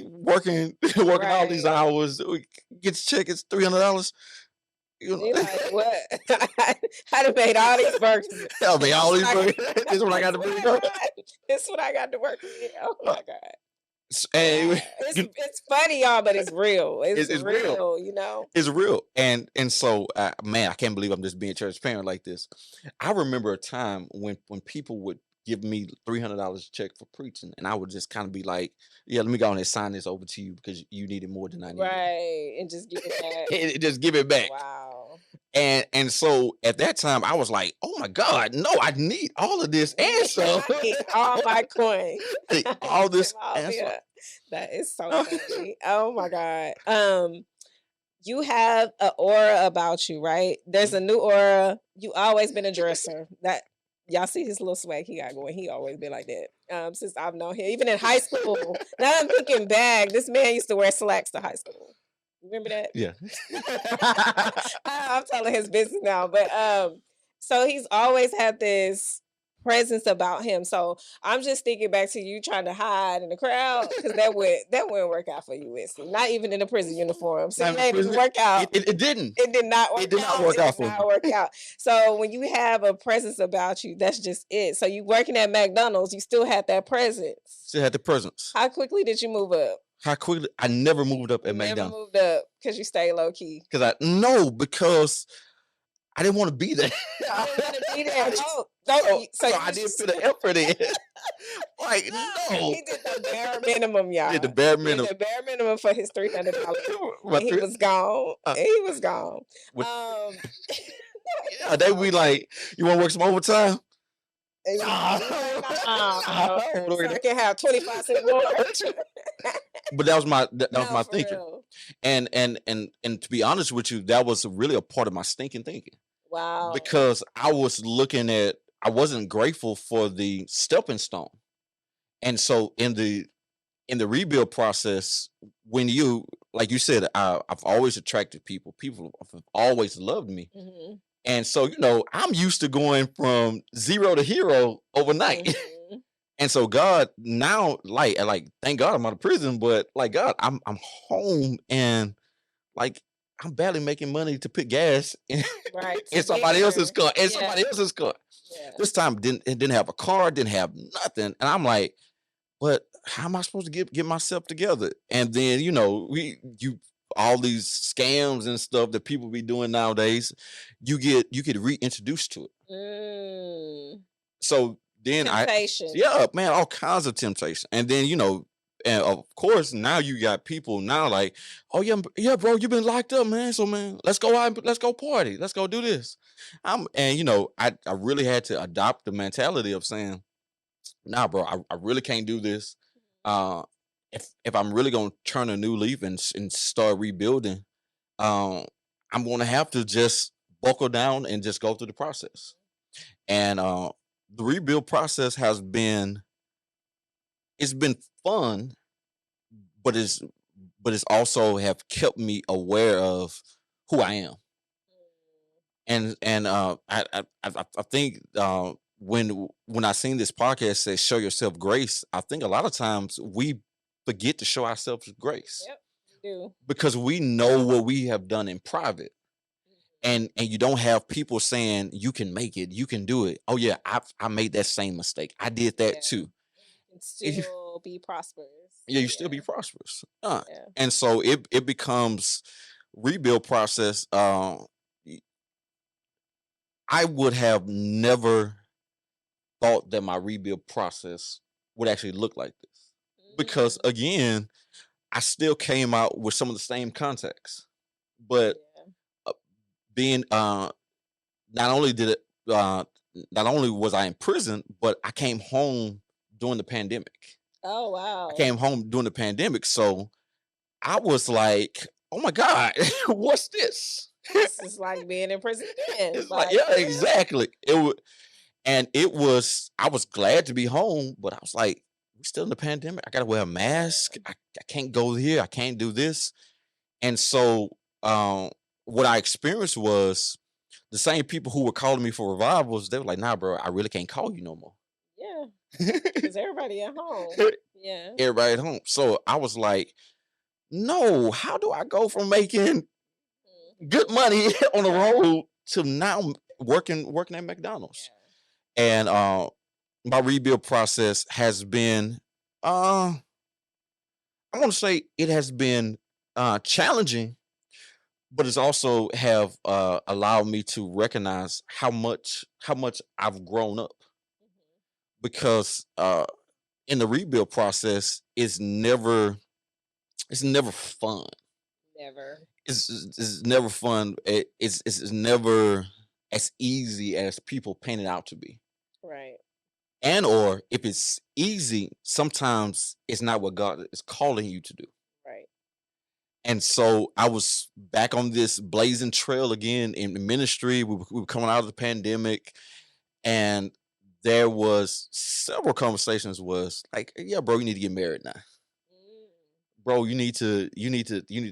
working all these Right. hours, gets check, it's $300. You like what? I done made all these burgers. Tell me all these. This This is what I got to what bring I up. got. This is what I got to work with. Oh my God. And Wow. It's funny, y'all, but it's real. It's it's real. real, you know. It's real. And so, man, I can't believe I'm just being transparent like this. I remember a time when people would give me $300 check for preaching, and I would just kind of be like, "Yeah, let me go on and sign this over to you because you need it more than I need Right. And just give it back. it." Just give it back. Wow. And so at that time, I was like, "Oh my God, no! I need all of this and some, I need all my coins. I need I all need this them all and some." here. That is so funny. Oh my God. You have an aura about you, right? There's a new aura. You always been a dresser. That y'all see his little swag he got going. He always been like that. Since I've known him, even in high school. Now I'm thinking back, this man used to wear slacks to high school. Remember that? Yeah. I'm telling his business now, but so he's always had this presence about him. So I'm just thinking back to you trying to hide in the crowd because that wouldn't work out for you, Wesley. Not even in a prison uniform. So Now, yeah, it didn't work out. it didn't. It did not work It did out. not work It out did for not me. work out. So when you have a presence about you, that's just it. So you working at McDonald's, you still had that presence. Still had the presence. How quickly did you move up? How quickly? I never moved up at You never McDonald's moved up because you stayed low key. because I didn't want to be there. I didn't want to be there. So, So I didn't put the effort in. Like, no. He did the bare minimum, y'all. Did the bare He did minimum. the bare minimum for his $300. My And he three- was gone. uh, He was gone. with- Um, yeah, they be like, "You want to work some overtime?" and he was like, I don't so wanna I can have 25 cents more. But that was my For thinking. real. And to be honest with you, that was really a part of my stinking thinking. Wow. Because I wasn't grateful for the stepping stone. And so in the rebuild process, when like you said, I've always attracted people. People have always loved me. Mhm, And so, I'm used to going from zero to hero overnight. mhm. And so God now, like thank God I'm out of prison, but like God, I'm home, and like I'm barely making money to put gas in, Right. in To get somebody else's here. car. In Yeah. somebody else's car. Yeah. This time didn't have a car, didn't have nothing. And I'm like, but how am I supposed to get myself together? And then, you all these scams and stuff that people be doing nowadays, you get reintroduced to it. Mm. So then Temptation. yeah, man, all kinds of temptation. And then, and of course, now you got people now like, oh yeah, bro, you've been locked up, man. So man, let's go out, let's go party, let's go do this. And I really had to adopt the mentality of saying, nah, bro, I really can't do this. Uh, if I'm really gonna turn a new leaf and start rebuilding, I'm gonna have to just buckle down and just go through the process. And the rebuild process it's been fun, but it's also have kept me aware of who I am. And I think when I seen this podcast say show yourself grace, I think a lot of times we forget to show ourselves grace Yep. We do. because we know what we have done in private. Mhm. And you don't have people saying you can make it, you can do it. Oh yeah, I made that same mistake. I did that Yeah. too. And still be prosperous. Yeah, you still be prosperous. Yeah. And so it becomes rebuild process. I would have never thought that my rebuild process would actually look like this. Because Mm. again, I still came out with some of the same contacts. But Yeah. being not only did it not only was I in prison, but I came home during the pandemic. Oh wow. I came home during the pandemic. So I was like, oh my God, what's this? This is like being in prison again. It's like, yeah, exactly. I was glad to be home, but I was like, we still in the pandemic. I gotta wear a mask. I can't go here. I can't do this. And so what I experienced was the same people who were calling me for revivals, they were like, nah, bro, I really can't call you no more. Yeah. Because everybody at home. Yeah. Everybody at home. So I was like, no, how do I go from making good money on the road to now working at McDonald's? And my rebuild process has been I want to say it has been challenging, but it's also have allowed me to recognize how much I've grown up. Because in the rebuild process it's never fun. Never. It's never fun. It's never as easy as people paint it out to be. Right. And or if it's easy, sometimes it's not what God is calling you to do. Right. And so I was back on this blazing trail again in the ministry. We were coming out of the pandemic, and there was several conversations was like, yeah, bro, you need to get married now. Bro, you need to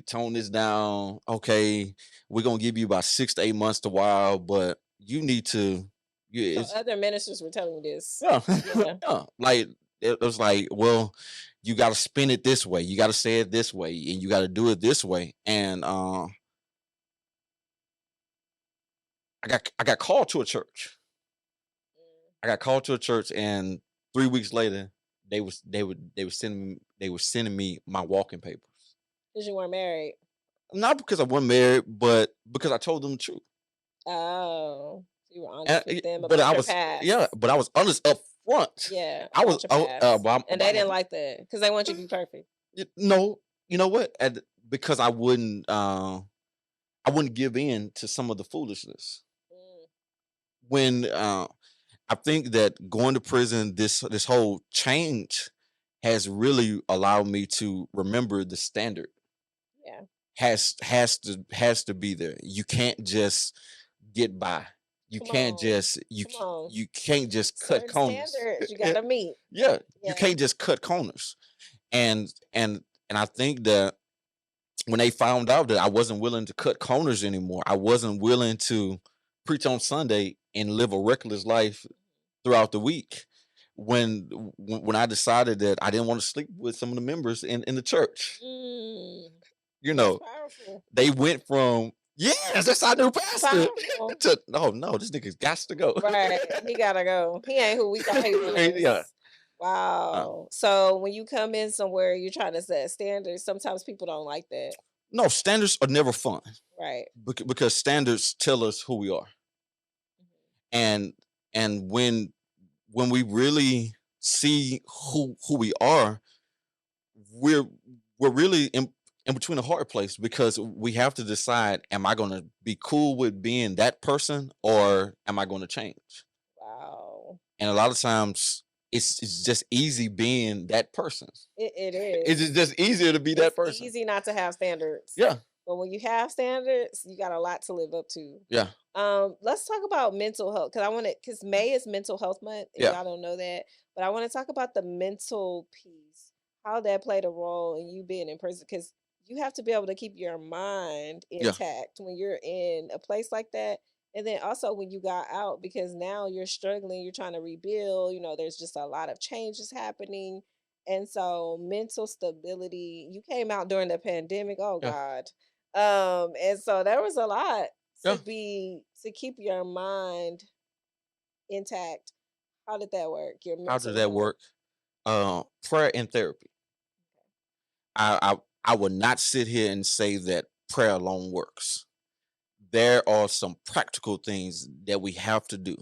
tone this down. Okay, we're gonna give you about 6 to 8 months to while, but you need to. Yeah, So other ministers were telling you this. yeah, Yeah. yeah. Like it was like, well, you got to spin it this way, you got to say it this way, and you got to do it this way. And I got called to a church. I got called to a church, and 3 weeks later, they were sending me my walking papers. Because you weren't married. Not because I wasn't married, but because I told them the truth. Oh. You were honest with them But about I your was past. but I was honest up front. Yeah. I was About your past. And they about didn't like that. Because they want you to be perfect. no, you know what? Because I wouldn't give in to some of the foolishness. When I think that going to prison, this whole change has really allowed me to remember the standard. Yeah. Has to be there. You can't just get by. You Come can't on. just Come on. you can't just cut Certain corners. standards you gotta meet. Yeah, you Yeah. can't just cut corners. And I think that when they found out that I wasn't willing to cut corners anymore, I wasn't willing to preach on Sunday and live a reckless life throughout the week. When I decided that I didn't want to sleep with some of the members in the church. You That's know, powerful. they went from yes, that's our new pastor Powerful. to no, this nigga's got to go. Right. He gotta go. He ain't who we thought he Yeah. was. Wow. So when you come in somewhere, you're trying to set standards. Sometimes people don't like that. No, standards are never fun Right. because standards tell us who we are. Mhm. And when we really see who we are, we're really in between a hard place because we have to decide, am I going to be cool with being that person or am I going to change? Wow. And a lot of times it's just easy being that person. It It's is. just easier to be that It's person. easy not to have standards. Yeah. But when you have standards, you got a lot to live up to. Yeah. Let's talk about mental health because May is mental health month, and Yeah. y'all don't know that. But I want to talk about the mental piece, how that played a role in you being in prison, because you have to be able to keep your mind Yeah. intact when you're in a place like that. And then also when you got out, because now you're struggling, you're trying to rebuild, there's just a lot of changes happening. And so mental stability, you came out during the pandemic. Oh Yeah. God. And so there was a lot Yeah. to keep your mind intact. How did that work? Your How did mental that health. work? Prayer and therapy. I would not sit here and say that prayer alone works. There are some practical things that we have to do.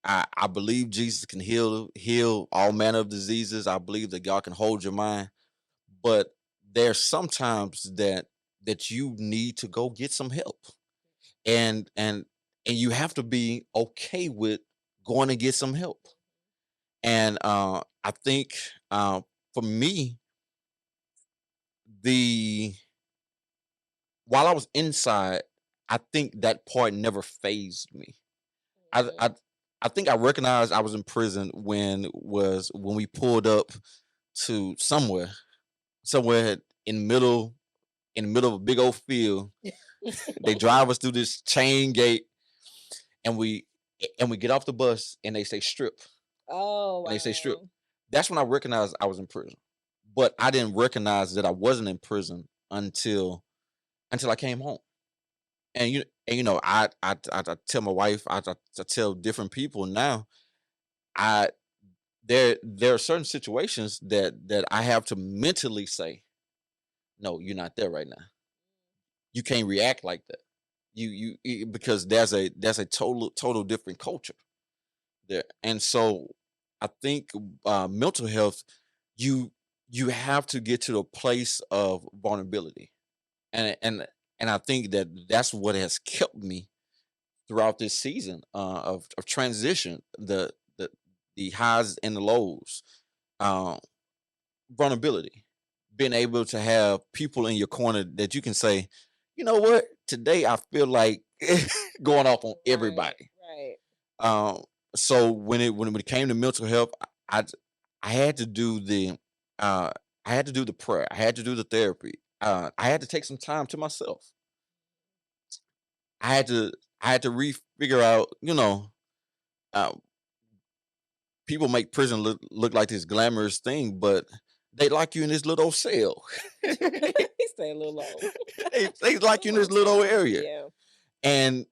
I believe Jesus can heal all manner of diseases. I believe that God can hold your mind, but there's sometimes that you need to go get some help, and and and you have to be okay with going to get some help. And I think for me, the while I was inside, I think that part never phased me. I Mhm. I I think I recognized I was in prison when we pulled up to somewhere in the middle of a big old field. They drive us through this chain gate, and we get off the bus, and they say strip, Oh and they say strip. wow. That's when I recognized I was in prison, but I didn't recognize that I wasn't in prison until I came home. I tell my wife, I tell different people now. I there are certain situations that I have to mentally say, no, you're not there right now. You can't react like that. Because there's a total different culture there. And so I think mental health, you you have to get to the place of vulnerability. And I think that's what has kept me throughout this season of transition, the highs and the lows, um, vulnerability, being able to have people in your corner that you can say, you know what, today I feel like going off on Right. everybody. Right. Um, so when it came to mental health, I I had to do the uh, I had to do the prayer, I had to do the therapy, I had to take some time to myself. I had to figure out, uh, people make prison look like this glamorous thing, but they like you in this little cell. He stay a little low. They like you in this little area, Yeah. and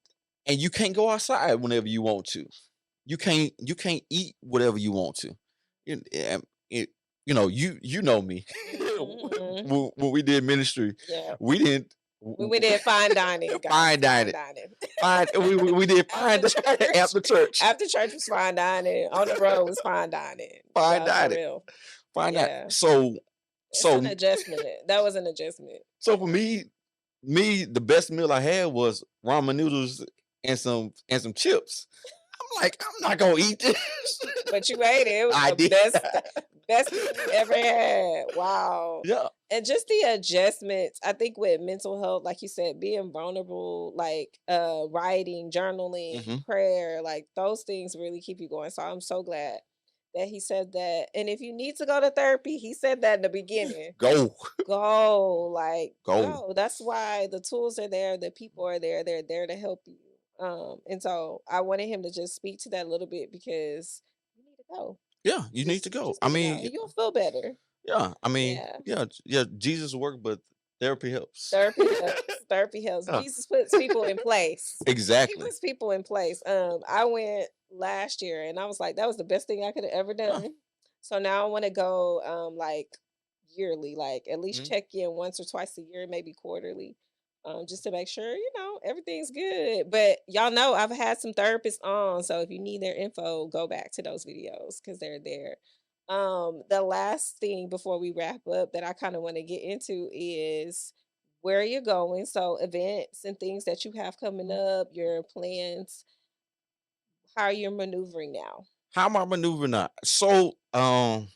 you can't go outside whenever you want to. You can't eat whatever you want to. It, it, you know me. Mhm. When we did ministry, Yeah. we didn't We did fine dining, guys. fine Fine dining. dining. We did fine After dining church. after church. After church was fine dining. On the road was fine dining. Fine Yeah, for dining. real. Fine dining. Yeah. So It's an so adjustment. That was an adjustment. so for me, the best meal I had was ramen noodles and some chips. I'm like, I'm not gonna eat this. But you ate it. It was I the did. best meal you ever had. Wow. Yeah. And just the adjustments, I think with mental health, like you said, being vulnerable, like writing, journaling, Hmm. prayer, like those things really keep you going. So I'm so glad that he said that. And if you need to go to therapy, he said that in the beginning. Go. Go, like Go. go. That's why the tools are there, the people are there, they're there to help you. And so I wanted him to just speak to that a little bit because you need to go. Yeah, you need to You go. just I need to go mean, and you'll feel better. yeah, I mean, Yeah. yeah, yeah, Jesus worked, but Therapy helps. Therapy helps. Therapy helps. Yeah, Jesus puts people in place. He exactly. puts people in place. I went last year and I was like, that was the best thing I could have ever Yeah. done. So now I want to go like yearly, like at least Mhm. check in once or twice a year, maybe quarterly. Just to make sure, everything's good. But y'all know I've had some therapists on. So if you need their info, go back to those videos because they're there. The last thing before we wrap up that I kind of want to get into is where you're going. So events and things that you have coming Mhm. up, your plans, how you're maneuvering now. How am I maneuvering now? So, I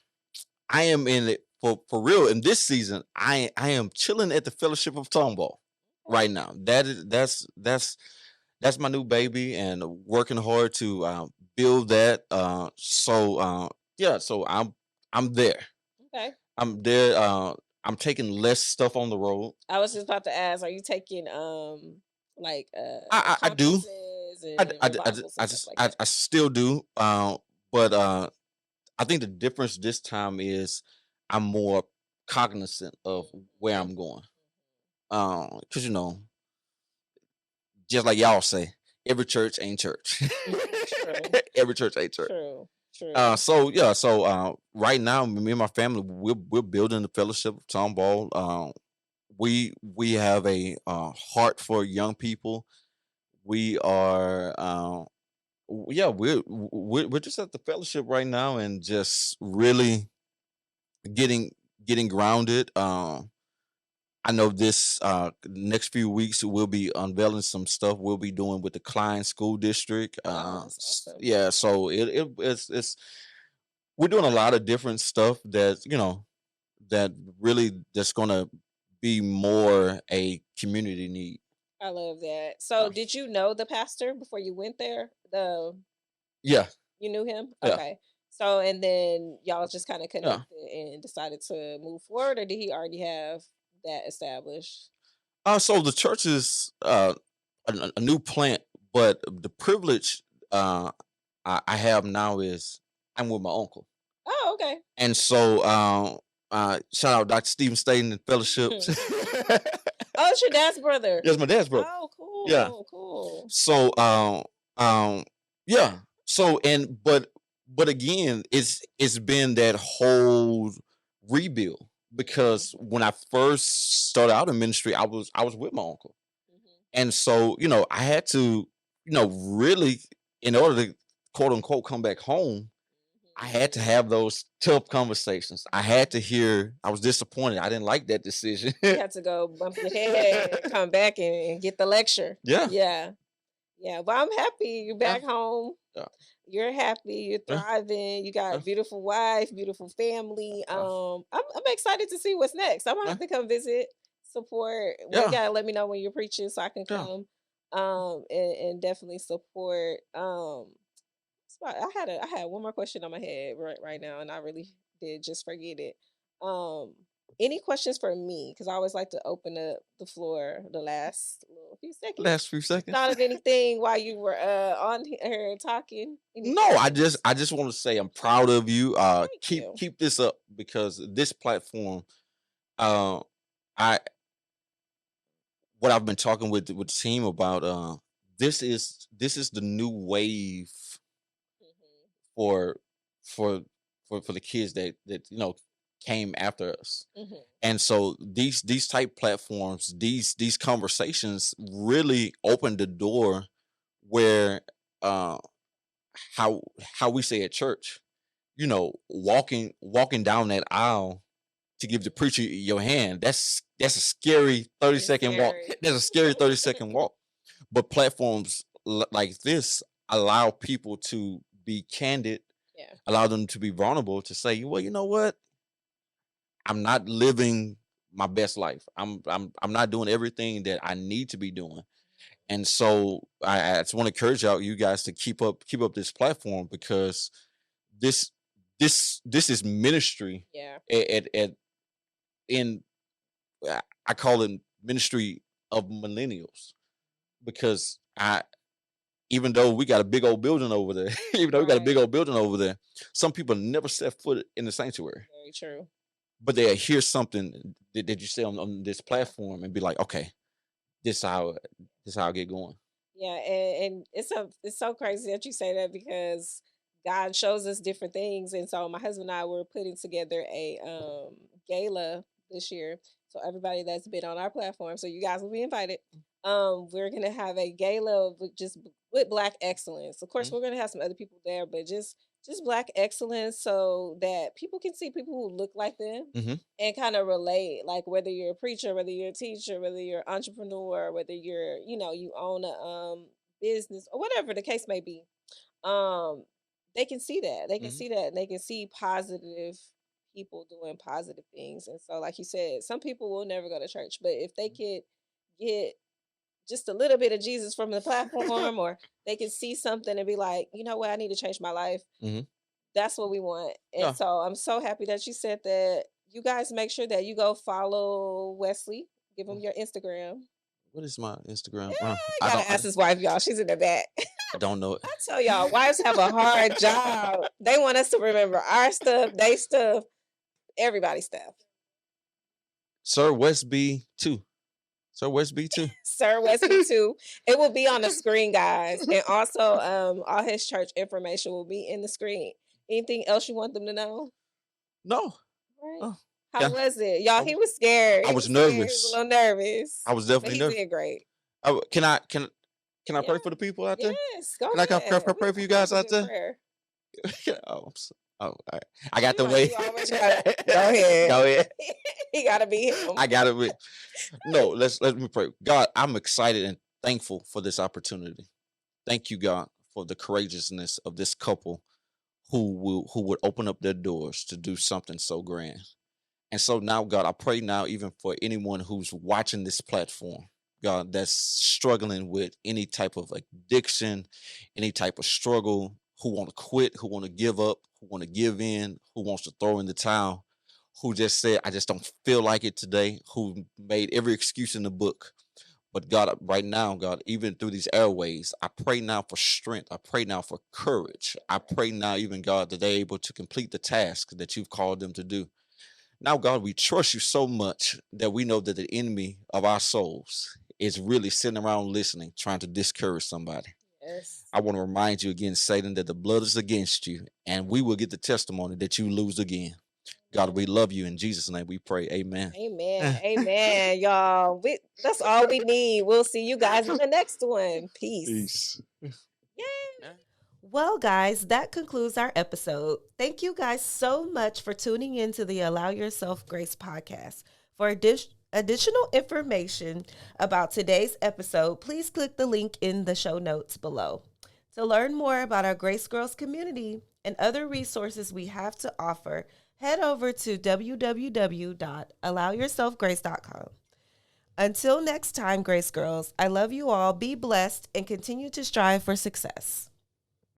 am in it for real. In this season, I am chilling at the Fellowship of Tomball Okay. right now. That's my new baby, and working hard to build that. Yeah, so I'm there. Okay. I'm there. I'm taking less stuff on the road. I was just about to ask, are you taking like I do. conferences and revivals and stuff like that? I still do. But I think the difference this time is I'm more cognizant of where Mhm. I'm going. Because just like y'all say, every church ain't church. True. Every church ain't church. True. True. Right now, me and my family, we're building the Fellowship of Tomball. We have a heart for young people. We are yeah, we're just at the fellowship right now and just really getting getting grounded. I know this next few weeks we'll be unveiling some stuff we'll be doing with the Klein School District. Wow, that's awesome. Yeah, so it's we're doing a lot of different stuff that really that's gonna be more a community need. I love that. So, Uh, did you know the pastor before you went there? yeah, You knew him? yeah, Okay. So, and then y'all just kind of yeah. connected and decided to move forward, or did he already have that established? So the church is a new plant, but the privilege uh I have now is I'm with my uncle. Oh, okay. And so, shout out Dr. Stephen Staten and fellowships. Oh, it's your dad's brother. Yes, my dad's brother. Oh, Yeah. cool, cool. So, um, yeah. So, but again, it's been that whole rebuild because when I first started out in ministry, I was with my uncle, Mhm. and so I had to, really, in order to quote unquote come back home, I had to have those tough conversations. I had to hear I was disappointed. I didn't like that decision. You had to go bump your head, come back and get the lecture. Yeah. Yeah. Yeah. Well, I'm happy you're Yeah. back home. Yeah. You're happy, you're Yeah. thriving, you got a Yeah. beautiful wife, beautiful family. Yeah. I'm excited to see what's next. I'm gonna Yeah. have to come visit, support. Well, you Yeah. gotta let me know when you're preaching so I can Yeah. come and definitely support. I had one more question on my head right now, and I really did just forget it. Um, any questions for me? Because I always like to open up the floor the last little few seconds. Last few You seconds. thought of anything while you were on here talking? Any No, questions? I just want to say I'm proud of you. Thank you. Keep this up because this platform, uh, I what I've been talking with the team about, this is the new wave for for for the kids that came after us. Hmm. And so these type platforms, these conversations really opened the door where uh how we say at church, walking down that aisle to give the preacher your hand, that's a scary 30 It's second walk. scary. That's a scary 30-second walk. But platforms like this allow people to be candid, Yeah. allow them to be vulnerable to say, well, you know what? I'm not living my best life. I'm not doing everything that I need to be doing. And so I just want to encourage you guys to keep up this platform because this this is ministry Yeah. at in I call it ministry of millennials because I even though we got a big old building over there, even though we got a big Right. old building over there, some people never set foot in the sanctuary. Very true. but they'll hear something that you say on this platform and be like, okay, this how I get going. Yeah, and it's so crazy that you say that because God shows us different things, and so my husband and I were putting together a gala this year. So everybody that's been on our platform, so you guys will be invited. We're gonna have a gala with with Black excellence. Of course, Mhm. we're gonna have some other people there, but just Black excellence, so that people can see people who look like them Mhm. and kind of relate, like whether you're a preacher, whether you're a teacher, whether you're an entrepreneur, whether you're, you own a business or whatever the case may be. um they can see that, Mhm. and they can see positive people doing positive things. And so, like you said, some people will never go to church, but if they could get just a little bit of Jesus from the platform, or they can see something and be like, you know what, I need to change my life. Mhm. That's what we want. And Yeah. so I'm so happy that you said that. You guys make sure that you go follow Wesley. Give him Oh, your Instagram. what is my Instagram? I I gotta don't. ask his wife, y'all. She's in the back. I don't know it. I tell y'all, wives have a hard job. They want us to remember our stuff, they stuff, everybody's stuff. Sir West B two. Sir West B two. Sir Wesley too. It will be on the screen, guys. And also, all his church information will be in the screen. Anything else you want them to know? No. Right. Oh, How yeah. was it? Y'all, I he was, was scared. I He was was scared. He was a nervous. little nervous. I was But definitely he nervous. did great. Can I Yeah. pray for the people out there? Yes. Go Can I ahead. pray for you We love guys a out good there? prayer. Oh, all right. I got the You way. always gotta go ahead. Go ahead. He gotta be him. I got it. No, let me pray. God, I'm excited and thankful for this opportunity. Thank you, God, for the courageousness of this couple who would open up their doors to do something so grand. And so now, God, I pray now even for anyone who's watching this platform, God, that's struggling with any type of addiction, any type of struggle, who want to quit, who want to give up, who want to give in, who wants to throw in the towel, who just said, I just don't feel like it today, who made every excuse in the book. But God, right now, God, even through these airways, I pray now for strength. I pray now for courage. I pray now, even God, that they're able to complete the task that you've called them to do. Now, God, we trust you so much that we know that the enemy of our souls is really sitting around listening, trying to discourage somebody. Yes. I want to remind you again, Satan, that the blood is against you, and we will get the testimony that you lose again. God, we love you. In Jesus' name we pray. Amen. Amen. Amen. Y'all. That's all we need. We'll see you guys in the next one. Peace. Peace. Yay. Well, guys, that concludes our episode. Thank you guys so much for tuning in to the Allow Yourself Grace podcast. For additional information about today's episode, please click the link in the show notes below. To learn more about our Grace Girls community and other resources we have to offer, head over to www.allowyourselfgrace.com. Until next time, Grace Girls, I love you all. Be blessed and continue to strive for success.